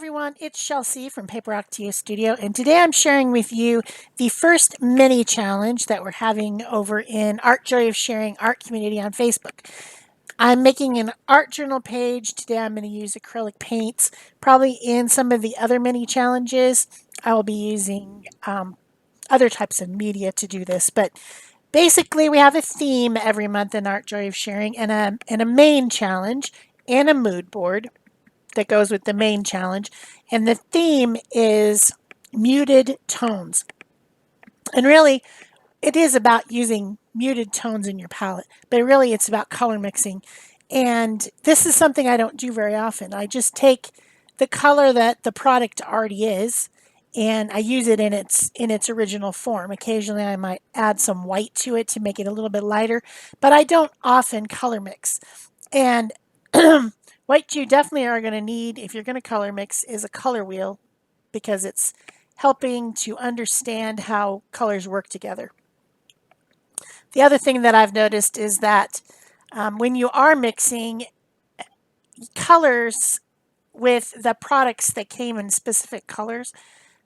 everyone, it's Shel C from PaperOcotilloStudio, and today I'm sharing with you the first mini challenge that we're having over in Art Joy of Sharing Art Community on Facebook. I'm making an art journal page. Today I'm going to use acrylic paints. Probably in some of the other mini challenges, I will be using other types of media to do this, but basically we have a theme every month in Art Joy of Sharing and a main challenge and a mood board that goes with the main challenge. And the theme is muted tones. And really, it is about using muted tones in your palette, but really it's about color mixing. And this is something I don't do very often. I just take the color that the product already is and I use it in its original form. Occasionally I might add some white to it to make it a little bit lighter, but I don't often color mix. And what you definitely are going to need if you're going to color mix is a color wheel because it's helping to understand how colors work together. The other thing that I've noticed is that when you are mixing colors with the products that came in specific colors,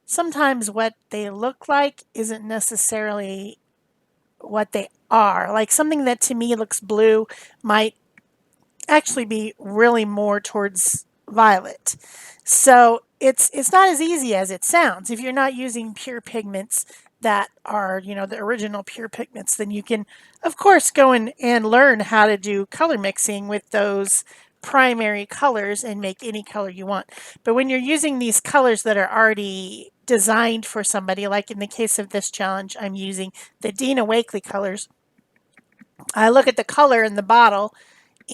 sometimes what they look like isn't necessarily what they are. Like something that to me looks blue might actually be really more towards violet. So it's not as easy as it sounds. If you're not using pure pigments that are, the original pure pigments, then you can, of course, go in and learn how to do color mixing with those primary colors and make any color you want. But when you're using these colors that are already designed for somebody, like in the case of this challenge, I'm using the Dina Wakley colors. I look at the color in the bottle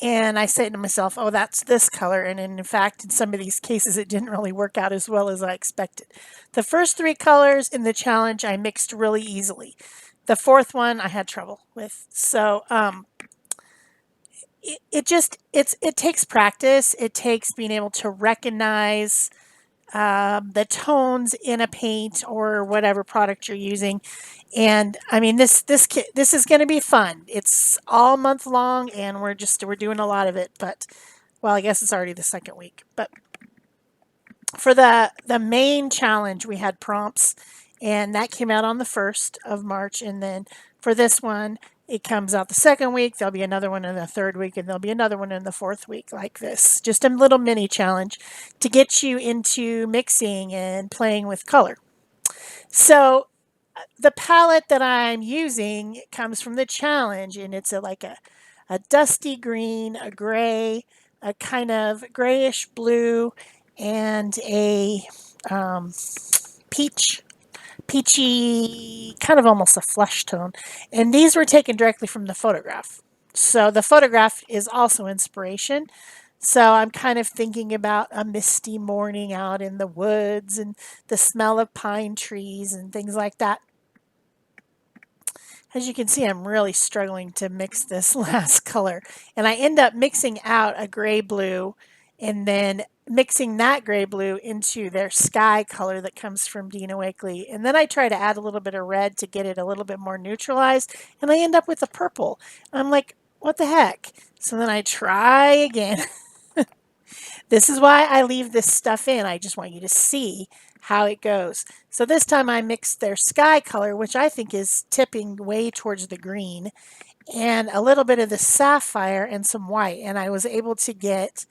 and I say to myself, oh, that's this color. And in fact, in some of these cases, it didn't really work out as well as I expected. The first three colors in the challenge, I mixed really easily. The fourth one, I had trouble with. So it takes practice. It takes being able to recognize the tones in a paint or whatever product you're using. And I mean, this is going to be fun. It's all month long, and we're doing a lot of it. But well, I guess it's already the second week. But for the main challenge, we had prompts, and that came out on the 1st of March. And then for this one, it comes out the second week. There'll be another one in the third week, and there'll be another one in the fourth week, like this. Just a little mini challenge to get you into mixing and playing with color. So the palette that I'm using comes from the challenge, and it's like a dusty green, a gray, a kind of grayish blue, and a peachy, kind of almost a flesh tone. And these were taken directly from the photograph. So the photograph is also inspiration. So I'm kind of thinking about a misty morning out in the woods and the smell of pine trees and things like that. As you can see, I'm really struggling to mix this last color. And I end up mixing out a gray blue and then mixing that gray blue into their sky color that comes from Dina Wakley. And then I try to add a little bit of red to get it a little bit more neutralized. And I end up with a purple. I'm like, what the heck? So then I try again. This is why I leave this stuff in. I just want you to see how it goes. So this time I mixed their sky color, which I think is tipping way towards the green, and a little bit of the sapphire and some white. And I was able to get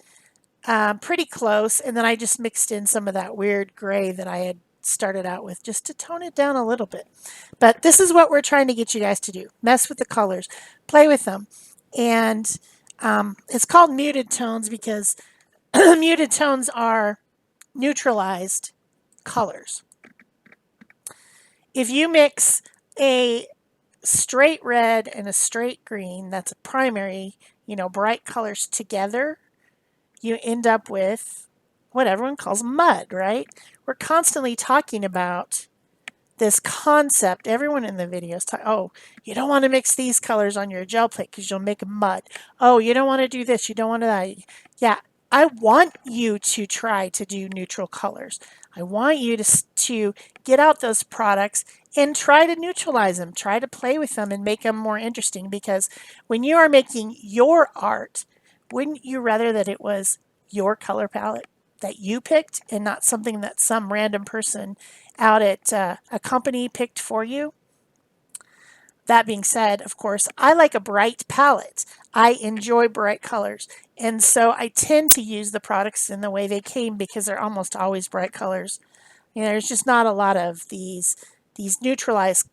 pretty close. And then I just mixed in some of that weird gray that I had started out with just to tone it down a little bit. But this is what we're trying to get you guys to do. Mess with the colors. Play with them. And it's called muted tones because muted tones are neutralized colors. If you mix a straight red and a straight green, that's a primary, bright colors together, you end up with what everyone calls mud, right? We're constantly talking about this concept. Everyone in the videos talk, oh, you don't want to mix these colors on your gel plate because you'll make mud. Oh, you don't want to do this. You don't want to that. Yeah, I want you to try to do neutral colors. I want you to get out those products and try to neutralize them. Try to play with them and make them more interesting, because when you are making your art, wouldn't you rather that it was your color palette? that you picked and not something that some random person out at a company picked for you. That being said, of course, I like a bright palette. I enjoy bright colors. And so I tend to use the products in the way they came because they're almost always bright colors. You know, there's just not a lot of these neutralized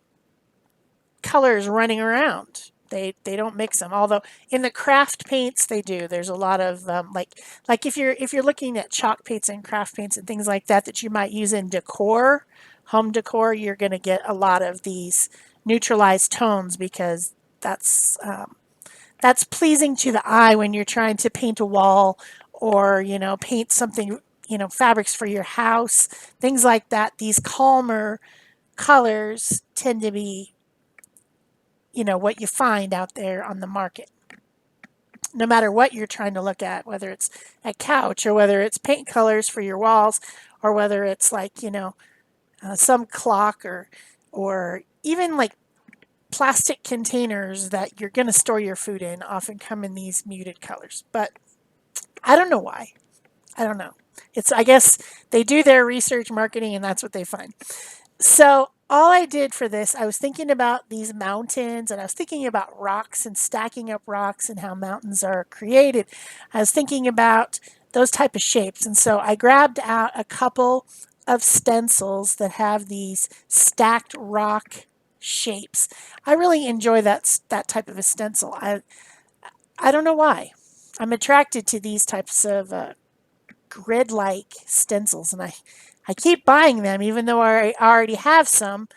colors running around. They don't mix them. Although in the craft paints they do. There's a lot of like if you're looking at chalk paints and craft paints and things like that that you might use in decor, home decor, you're going to get a lot of these neutralized tones because that's pleasing to the eye when you're trying to paint a wall or paint something, fabrics for your house, things like that. These calmer colors tend to be what you find out there on the market. No matter what you're trying to look at, whether it's a couch or whether it's paint colors for your walls or whether it's like, some clock or even like plastic containers that you're going to store your food in often come in these muted colors. But I don't know why. I don't know. I guess they do their research marketing and that's what they find. So all I did for this, I was thinking about these mountains and I was thinking about rocks and stacking up rocks and how mountains are created. I was thinking about those type of shapes. And so I grabbed out a couple of stencils that have these stacked rock shapes. I really enjoy that type of a stencil. I don't know why. I'm attracted to these types of grid-like stencils, and I keep buying them even though I already have some,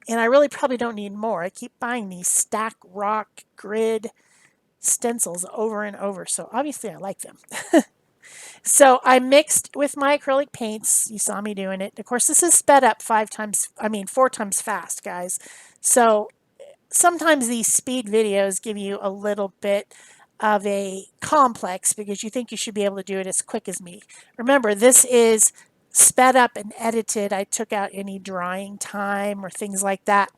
and I really probably don't need more. I keep buying these stack rock grid stencils over and over, so obviously I like them. So I mixed with my acrylic paints. You saw me doing it. Of course, this is sped up 4 times fast, guys. So sometimes these speed videos give you a little bit of a complex because you think you should be able to do it as quick as me. Remember, this is sped up and edited. I took out any drying time or things like that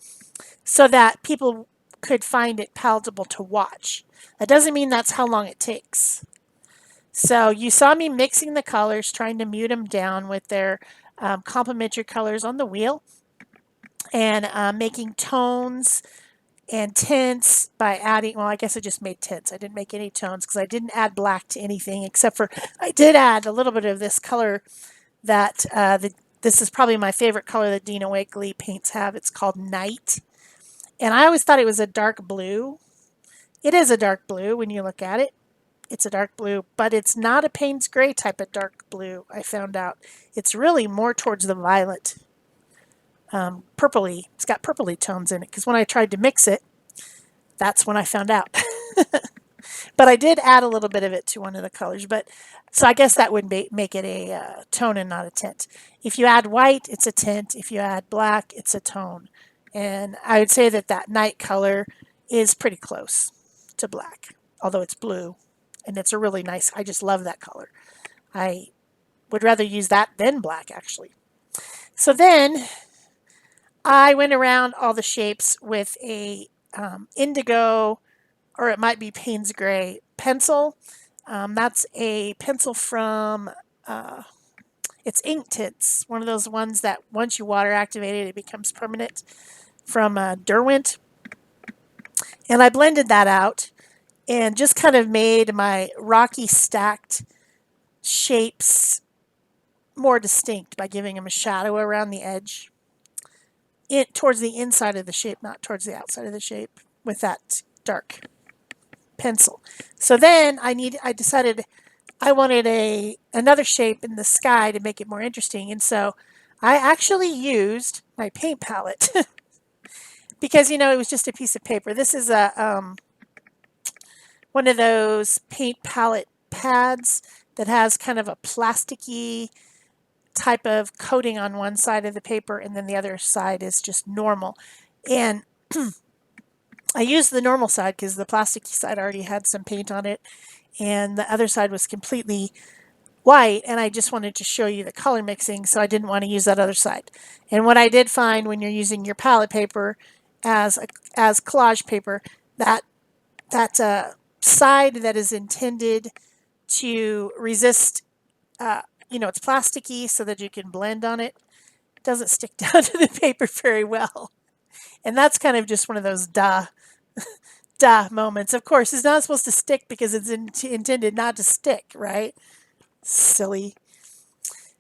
so that people could find it palatable to watch. That doesn't mean that's how long it takes. So you saw me mixing the colors, trying to mute them down with their complementary colors on the wheel and making tones and tints by adding, well, I guess I just made tints. I didn't make any tones because I didn't add black to anything except for I did add a little bit of this color that this is probably my favorite color that Dina Wakley paints have. It's called Night. And I always thought it was a dark blue. It is a dark blue when you look at it. It's a dark blue, but it's not a Payne's Gray type of dark blue, I found out. It's really more towards the violet. Purpley. It's got purpley tones in it because when I tried to mix it, that's when I found out. But I did add a little bit of it to one of the colors. But so I guess that would make it a tone and not a tint. If you add white, it's a tint. If you add black, it's a tone. And I would say that night color is pretty close to black, although it's blue. And it's a really nice, I just love that color. I would rather use that than black, actually. So then I went around all the shapes with a indigo, or it might be Payne's Gray pencil. That's a pencil from, it's Ink Tints, one of those ones that once you water activate it, it becomes permanent, from Derwent. And I blended that out and just kind of made my rocky stacked shapes more distinct by giving them a shadow around the edge. Towards the inside of the shape, not towards the outside of the shape, with that dark pencil. So then I decided I wanted another shape in the sky to make it more interesting, and so I actually used my paint palette because it was just a piece of paper. This is a one of those paint palette pads that has kind of a plasticky type of coating on one side of the paper, and then the other side is just normal. And I used the normal side because the plasticky side already had some paint on it, and the other side was completely white, and I just wanted to show you the color mixing, so I didn't want to use that other side. And what I did find when you're using your palette paper as collage paper, that side that is intended to resist it's plasticky so that you can blend on it. It doesn't stick down to the paper very well. And that's kind of just one of those duh moments. Of course, it's not supposed to stick because it's intended not to stick, right? Silly.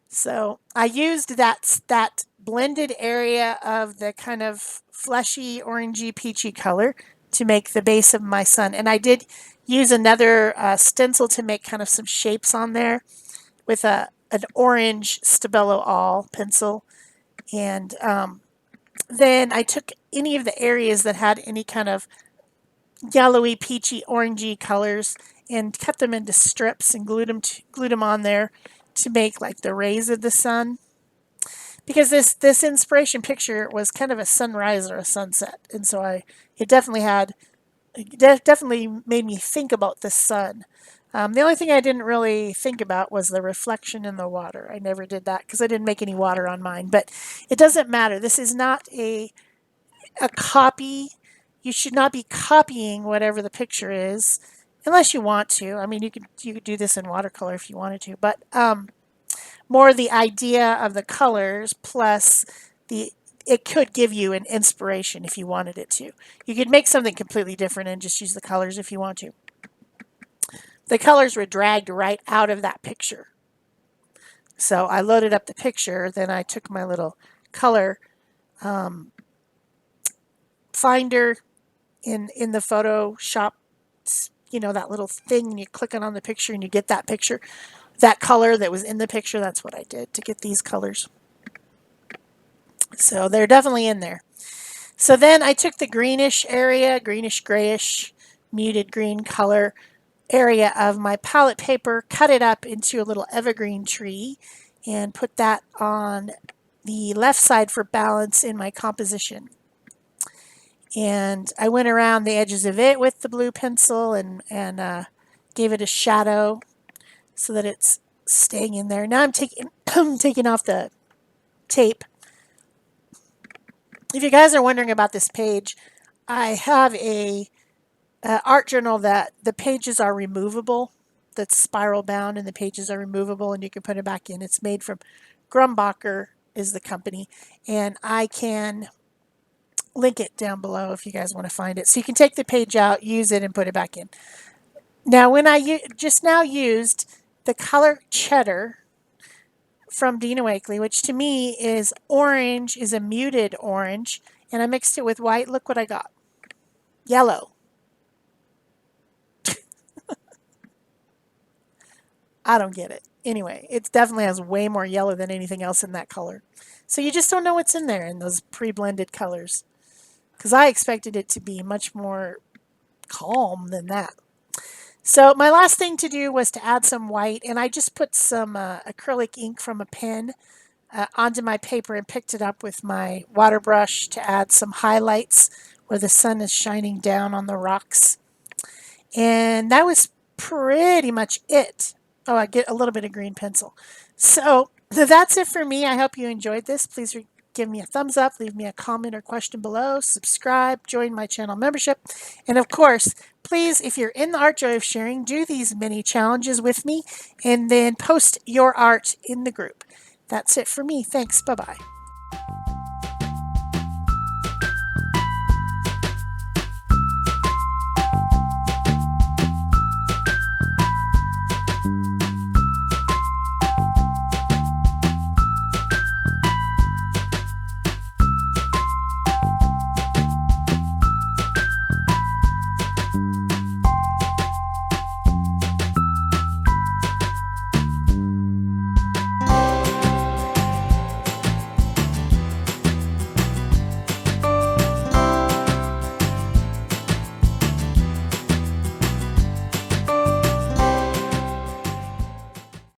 So I used that blended area of the kind of fleshy, orangey, peachy color to make the base of my sun. And I did use another stencil to make kind of some shapes on there with an orange Stabilo All pencil. And then I took any of the areas that had any kind of yellowy, peachy, orangey colors and cut them into strips and glued them on there to make like the rays of the sun. Because this inspiration picture was kind of a sunrise or a sunset, and so it definitely made me think about the sun. The only thing I didn't really think about was the reflection in the water. I never did that because I didn't make any water on mine. But it doesn't matter. This is not a copy. You should not be copying whatever the picture is, unless you want to. I mean, you could do this in watercolor if you wanted to, but more the idea of the colors plus it could give you an inspiration if you wanted it to. You could make something completely different and just use the colors if you want to. The colors were dragged right out of that picture. So I loaded up the picture, then I took my little color finder in the Photoshop, that little thing, and you click it on the picture and you get that picture. That color that was in the picture, that's what I did to get these colors. So they're definitely in there. So then I took the greenish area, greenish grayish, muted green color area of my palette paper, cut it up into a little evergreen tree, and put that on the left side for balance in my composition. And I went around the edges of it with the blue pencil and gave it a shadow so that it's staying in there. Now I'm taking off the tape. If you guys are wondering about this page, I have a art journal that the pages are removable. That's spiral bound and the pages are removable and you can put it back in. It's made from Grumbacher is the company, and I can link it down below if you guys want to find it. So you can take the page out, use it, and put it back in. Now, when I just now used the color Cheddar from Dina Wakley, which to me is orange, is a muted orange, and I mixed it with white. Look what I got. Yellow. I don't get it. Anyway, it definitely has way more yellow than anything else in that color. So you just don't know what's in there in those pre-blended colors. Because I expected it to be much more calm than that. So my last thing to do was to add some white, and I just put some acrylic ink from a pen onto my paper and picked it up with my water brush to add some highlights where the sun is shining down on the rocks. And that was pretty much it. Oh, I get a little bit of green pencil. So that's it for me. I hope you enjoyed this. Please give me a thumbs up, leave me a comment or question below, subscribe, join my channel membership, and of course, please, if you're in the art joy of sharing, do these mini challenges with me and then post your art in the group. That's it for me. Thanks. Bye-bye.